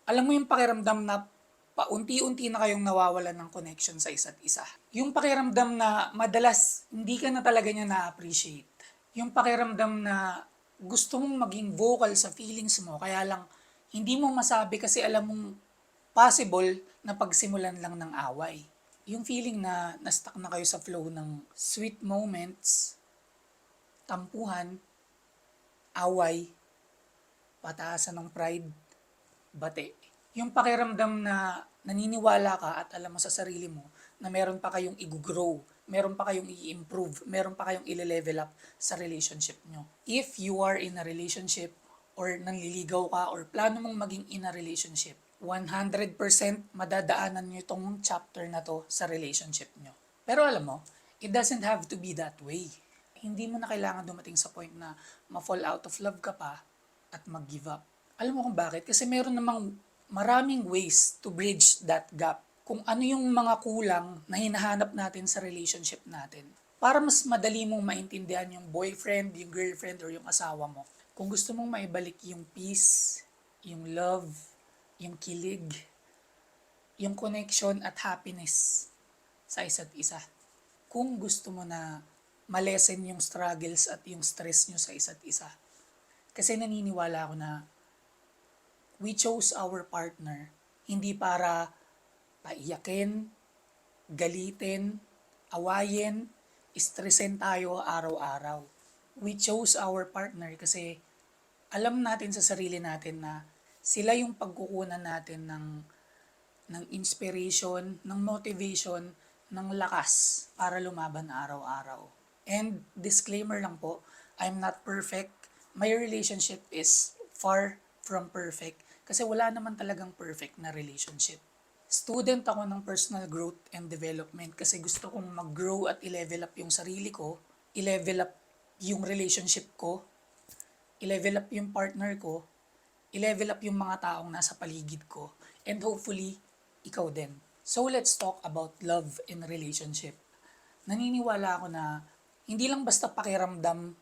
Alam mo yung pakiramdam na paunti-unti na kayong nawawalan ng connection sa isa't isa. Yung pakiramdam na madalas hindi ka na talaga niya na-appreciate. Yung pakiramdam na gusto mong maging vocal sa feelings mo, kaya lang hindi mo masabi kasi alam mong possible na pagsimulan lang ng away. Yung feeling na na-stuck na kayo sa flow ng sweet moments, tampuhan, away, pataasan ng pride, bate. Yung pakiramdam na naniniwala ka at alam mo sa sarili mo na meron pa kayong i-grow, meron pa kayong i-improve, meron pa kayong i-level up sa relationship nyo. If you are in a relationship or nanliligaw ka or plano mong maging in a relationship, 100% madadaanan nyo itong chapter na to sa relationship nyo. Pero alam mo, it doesn't have to be that way. Hindi mo na kailangan dumating sa point na ma-fall out of love ka pa at mag-give up. Alam mo kung bakit? Kasi meron namang maraming ways to bridge that gap. Kung ano yung mga kulang na hinahanap natin sa relationship natin. Para mas madali mong maintindihan yung boyfriend, yung girlfriend, or yung asawa mo. Kung gusto mong maibalik yung peace, yung love, yung kilig, yung connection at happiness sa isa't isa. Kung gusto mo na malesen yung struggles at yung stress nyo sa isa't isa. Kasi naniniwala ako na we chose our partner hindi para paiyakin, galitin, awayin, stressin tayo araw-araw. We chose our partner kasi alam natin sa sarili natin na sila yung pagkukunan natin ng inspiration, ng motivation, ng lakas para lumaban araw-araw. And disclaimer lang po, I'm not perfect. My relationship is far from perfect kasi wala naman talagang perfect na relationship. Student ako ng personal growth and development kasi gusto kong mag-grow at i-level up yung sarili ko, i-level up yung relationship ko, i-level up yung partner ko, i-level up yung mga taong nasa paligid ko, and hopefully, ikaw din. So let's talk about love and relationship. Naniniwala ako na hindi lang basta pakiramdam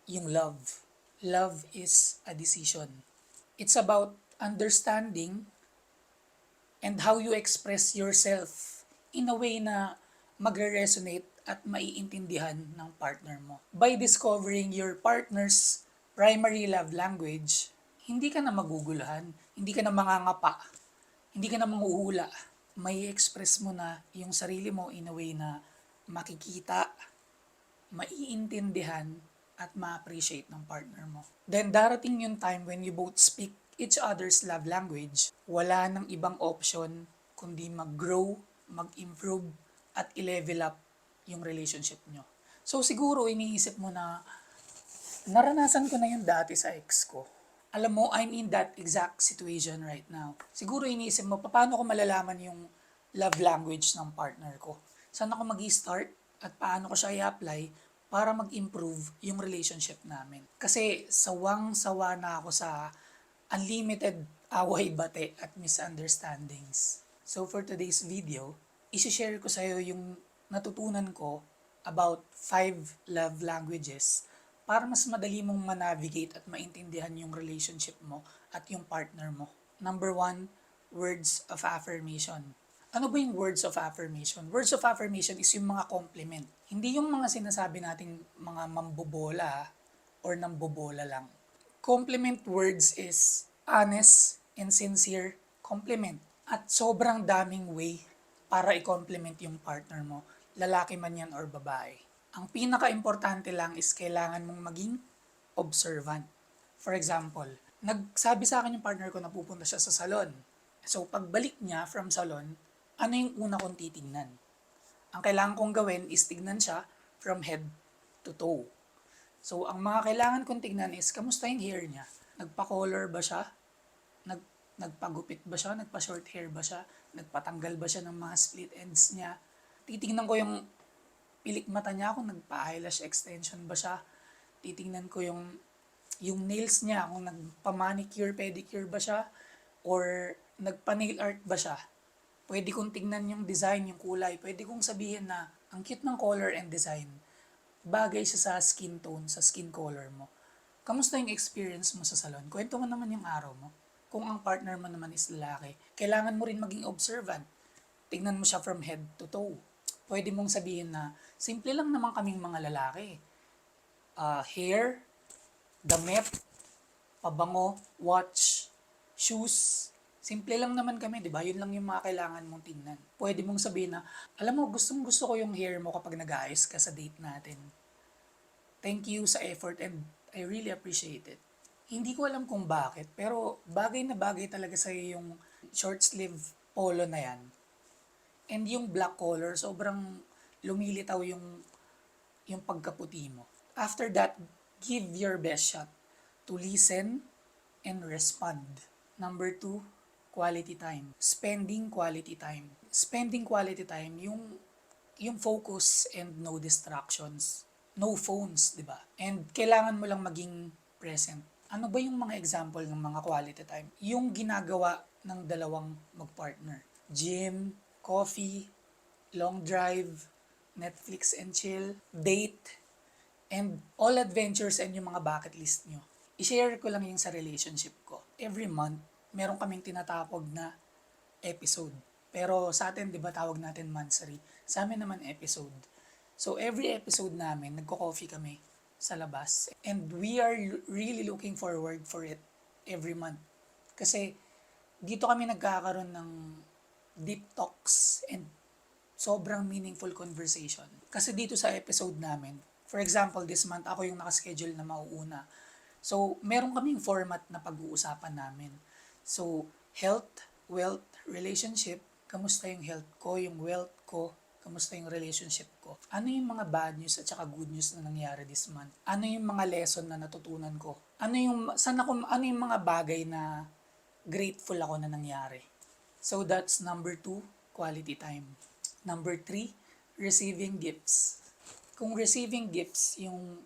yung love. Love is a decision. It's about understanding and how you express yourself in a way na magre-resonate at maiintindihan ng partner mo. By discovering your partner's primary love language, hindi ka na maguguluhan, hindi ka na mangangapa, hindi ka na manghuhula. May express mo na yung sarili mo in a way na makikita, maiintindihan, at ma-appreciate ng partner mo. Then darating yung time when you both speak each other's love language, wala nang ibang option kundi mag-grow, mag-improve, at i-level up yung relationship nyo. So siguro iniisip mo na naranasan ko na yun dati sa ex ko. Alam mo, I'm in that exact situation right now. Siguro iniisip mo, paano ko malalaman yung love language ng partner ko? Saan ako mag-start at paano ko siya i-apply para mag-improve yung relationship namin? Kasi sawang-sawa na ako sa unlimited away bate at misunderstandings. So for today's video, isi-share ko sa'yo yung natutunan ko about 5 love languages para mas madali mong manavigate at maintindihan yung relationship mo at yung partner mo. Number 1, words of affirmation. Ano ba yung words of affirmation? Words of affirmation is yung mga compliment. Hindi yung mga sinasabi nating mga mambobola or nambobola lang. Compliment words is honest and sincere compliment. At sobrang daming way para i-compliment yung partner mo, lalaki man yan or babae. Ang pinaka-importante lang is kailangan mong maging observant. For example, nagsabi sa akin yung partner ko na pupunta siya sa salon. So pagbalik niya from salon, ano yung una kong titingnan? Ang kailangan kong gawin is tignan siya from head to toe. So ang mga kailangan kong tignan is kamusta yung hair niya? Nagpa-color ba siya? Nagpagupit ba siya? Nagpa-short hair ba siya? Nagpatanggal ba siya ng mga split ends niya? Titingnan ko yung pilik mata niya kung nagpa-eyelash extension ba siya. Titingnan ko yung nails niya kung nagpa-manicure, pedicure ba siya or nagpa-nail art ba siya. Pwede kong tingnan yung design, yung kulay. Pwede kong sabihin na ang cute ng color and design. Bagay siya sa skin tone, sa skin color mo. Kamusta yung experience mo sa salon? Kwento mo naman yung araw mo. Kung ang partner mo naman is lalaki, kailangan mo rin maging observant. Tingnan mo siya from head to toe. Pwede mong sabihin na, simple lang naman kaming mga lalaki. Hair, damit, pabango, watch, shoes. Simple lang naman kami, di ba? Yun lang yung mga kailangan mong tingnan. Pwede mong sabihin na, alam mo, gustong gusto ko yung hair mo kapag nag-aayos ka sa date natin. Thank you sa effort and I really appreciate it. Hindi ko alam kung bakit, pero bagay na bagay talaga sa'yo yung short sleeve polo na yan. And yung black color, sobrang lumilitaw yung pagkaputi mo. After that, give your best shot to listen and respond. Number 2, quality time. Spending quality time. Spending quality time, yung focus and no distractions. No phones, di ba? And kailangan mo lang maging present. Ano ba yung mga example ng mga quality time? Yung ginagawa ng dalawang magpartner. Gym, coffee, long drive, Netflix and chill, date, and all adventures and yung mga bucket list nyo. I-share ko lang yung sa relationship ko. Every month, meron kaming tinatapog na episode. Pero sa atin, di ba, tawag natin monthly. Sa amin naman episode. So every episode namin, nagko-coffee kami sa labas. And we are really looking forward for it every month. Kasi dito kami nagkakaroon ng deep talks and sobrang meaningful conversation. Kasi dito sa episode namin, for example, this month ako yung nakaschedule na mauuna. So, meron kaming format na pag-uusapan namin. So, health, wealth, relationship, kamusta yung health ko, yung wealth ko, kamusta yung relationship ko. Ano yung mga bad news at saka good news na nangyari this month? Ano yung mga lesson na natutunan ko? Ano yung mga bagay na grateful ako na nangyari? So that's number 2, quality time. Number 3, receiving gifts. Kung receiving gifts yung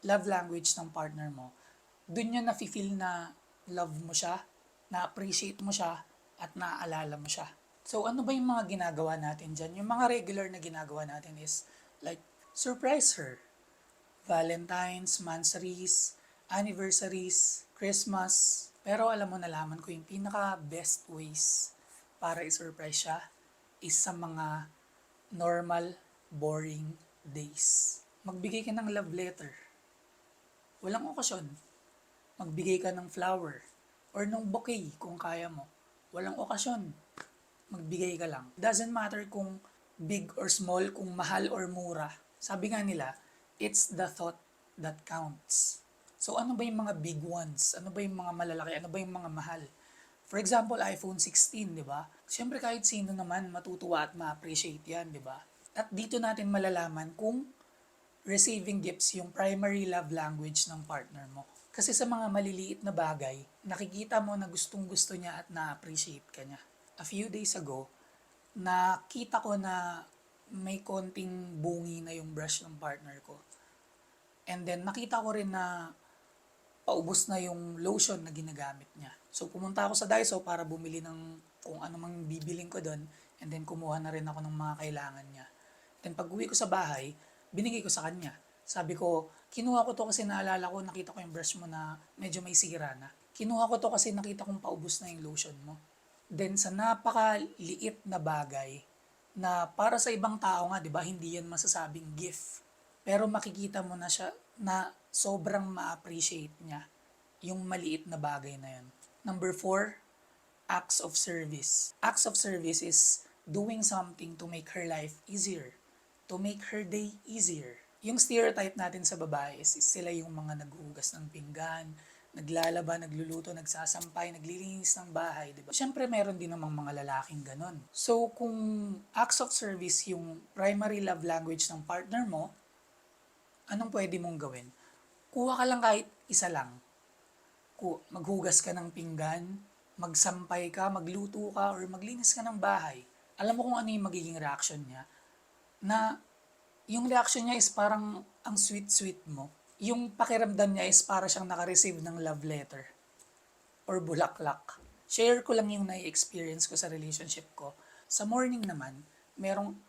love language ng partner mo, dun niya nafe-feel na love mo siya, na-appreciate mo siya, at naaalala mo siya. So ano ba yung mga ginagawa natin dyan? Yung mga regular na ginagawa natin is like surprise her. Valentine's, monthsaries, anniversaries, Christmas. Pero alam mo, nalaman ko yung pinaka best ways para i-surprise siya is sa mga normal, boring days. Magbigay ka ng love letter. Walang okasyon. Magbigay ka ng flower or ng bouquet kung kaya mo. Walang okasyon. Magbigay ka lang. Doesn't matter kung big or small, kung mahal or mura. Sabi nga nila, it's the thought that counts. So ano ba yung mga big ones? Ano ba yung mga malalaki? Ano ba yung mga mahal? For example, iPhone 16, di ba? Siyempre kahit sino naman matutuwa at ma-appreciate yan, di ba? At dito natin malalaman kung receiving gifts yung primary love language ng partner mo. Kasi sa mga maliliit na bagay, nakikita mo na gustong-gusto niya at na-appreciate ka niya. A few days ago, nakita ko na may konting bungi na yung brush ng partner ko. And then nakita ko rin na paubos na yung lotion na ginagamit niya. So pumunta ako sa Daiso para bumili ng kung ano mang bibiling ko doon, and then kumuha na rin ako ng mga kailangan niya. Then pag uwi ko sa bahay, binigay ko sa kanya. Sabi ko, kinuha ko to kasi naalala ko, nakita ko yung brush mo na medyo may sira na. Kinuha ko to kasi nakita kong paubos na yung lotion mo. Then sa napakaliit na bagay na para sa ibang tao nga, 'di ba, hindi yan masasabing gift. Pero makikita mo na siya na sobrang ma-appreciate niya yung maliit na bagay na yun. Number 4, acts of service. Acts of service is doing something to make her life easier, to make her day easier. Yung stereotype natin sa babae is sila yung mga naghuhugas ng pinggan, naglalaba, nagluluto, nagsasampay, naglilinis ng bahay, di ba? Siyempre, meron din namang mga lalaking ganon. So, kung acts of service yung primary love language ng partner mo, anong pwede mong gawin? Kuha ka lang kahit isa lang. Maghugas ka ng pinggan, magsampay ka, magluto ka, or maglinis ka ng bahay. Alam mo kung ano yung magiging reaction niya? Na yung reaction niya is parang ang sweet-sweet mo. Yung pakiramdam niya is para siyang naka-receive ng love letter or bulaklak. Share ko lang yung nai-experience ko sa relationship ko. Sa morning naman,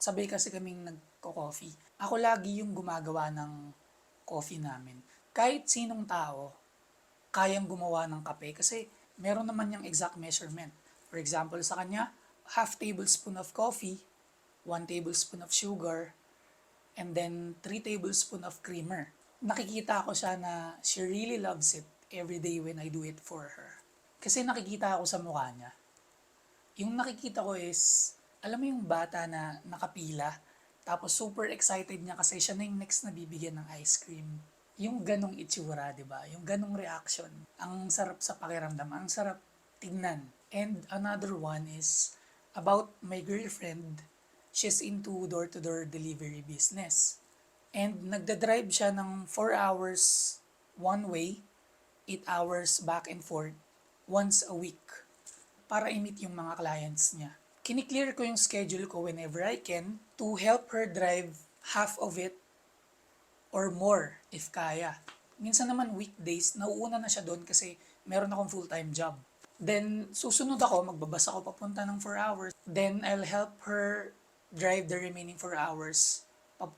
sabay kasi kaming nagko-coffee. Ako lagi yung gumagawa ng coffee namin. Kahit sinong tao, kayang gumawa ng kape kasi meron naman yung exact measurement. For example, sa kanya, half tablespoon of coffee, 1 tablespoon of sugar, and then 3 tablespoon of creamer. Nakikita ko siya na she really loves it every day when I do it for her. Kasi nakikita ako sa mukha niya. Yung nakikita ko is, alam mo yung bata na nakapila, tapos super excited niya kasi siya na yung next na bibigyan ng ice cream. Yung ganong itsura, di ba? Yung ganong reaction. Ang sarap sa pakiramdam, ang sarap tignan. And another one is about my girlfriend. She's into door-to-door delivery business. And nagda-drive siya ng 4 hours one way, 8 hours back and forth, once a week para i-meet yung mga clients niya. Kiniklear ko yung schedule ko whenever I can to help her drive half of it or more if kaya. Minsan naman weekdays, nauuna na siya doon kasi meron akong full-time job. Then, susunod ako, magbabas ako papunta ng 4 hours. Then, I'll help her drive the remaining 4 hours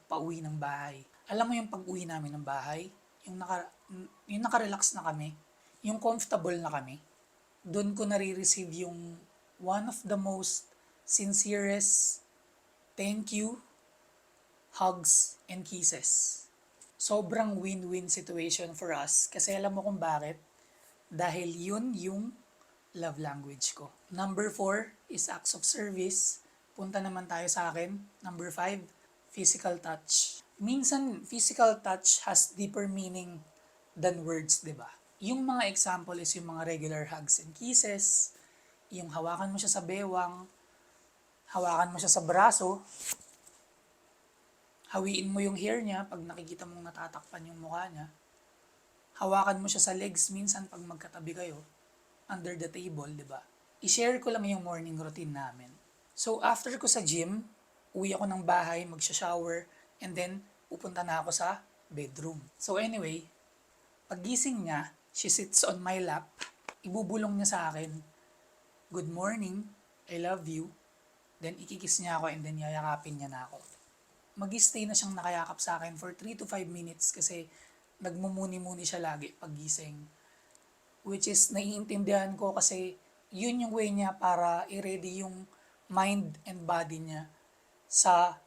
pauwi ng bahay. Alam mo yung pag-uwi namin ng bahay, yung naka-relax na kami, yung comfortable na kami, doon ko nare-receive yung one of the most sincerest thank you, hugs, and kisses. Sobrang win-win situation for us kasi alam mo kung bakit? Dahil yun yung love language ko. Number 4 is acts of service. Punta naman tayo sa akin. Number 5, physical touch. Minsan, physical touch has deeper meaning than words, di ba? Yung mga example is yung mga regular hugs and kisses, yung hawakan mo siya sa bewang, hawakan mo siya sa braso, hawiin mo yung hair niya pag nakikita mong natatakpan yung mukha niya, hawakan mo siya sa legs minsan pag magkatabi kayo, under the table, di ba? I-share ko lang yung morning routine namin. So, after ko sa gym, uwi ako ng bahay, magsha-shower, and then, pupunta na ako sa bedroom. So, anyway, paggising niya, she sits on my lap, ibubulong niya sa akin, "Good morning, I love you." Then, ikikis niya ako and then yayakapin niya na ako. Mag-stay na siyang nakayakap sa akin for 3 to 5 minutes kasi nagmumuni-muni siya lagi paggising. Which is, naiintindihan ko kasi yun yung way niya para i-ready yung mind and body niya sa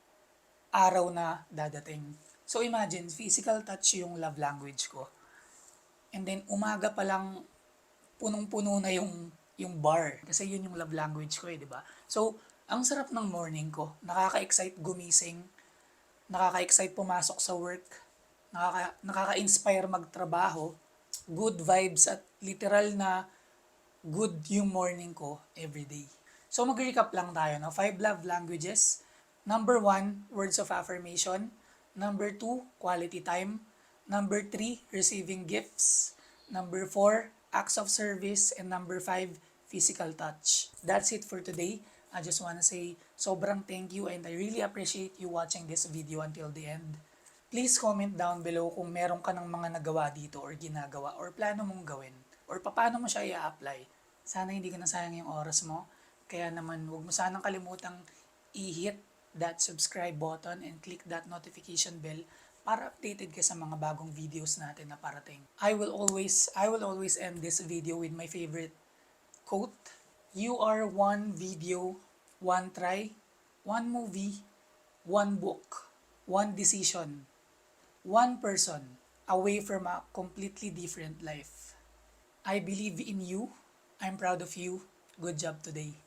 araw na dadating. So imagine, physical touch yung love language ko. And then umaga pa lang punong-puno na yung bar kasi yun yung love language ko di ba? So, ang sarap ng morning ko. Nakaka-excite gumising, nakaka-excite pumasok sa work, nakaka-inspire magtrabaho, good vibes at literal na good yung morning ko everyday. So mag-recap lang tayo, no? 5 love languages. Number 1, words of affirmation. Number 2, quality time. Number 3, receiving gifts. Number 4, acts of service. And number 5, physical touch. That's it for today. I just wanna say sobrang thank you and I really appreciate you watching this video until the end. Please comment down below kung meron ka ng mga nagawa dito or ginagawa or plano mong gawin or paano mo siya i-apply. Sana hindi ka nasayang yung oras mo. Kaya naman huwag mo sanang kalimutang i-hit that subscribe button and click that notification bell para updated ka sa mga bagong videos natin na parating. I will always end this video with my favorite quote. You are one video, one try, one movie, one book, one decision, one person away from a completely different life. I believe in you. I'm proud of you. Good job today.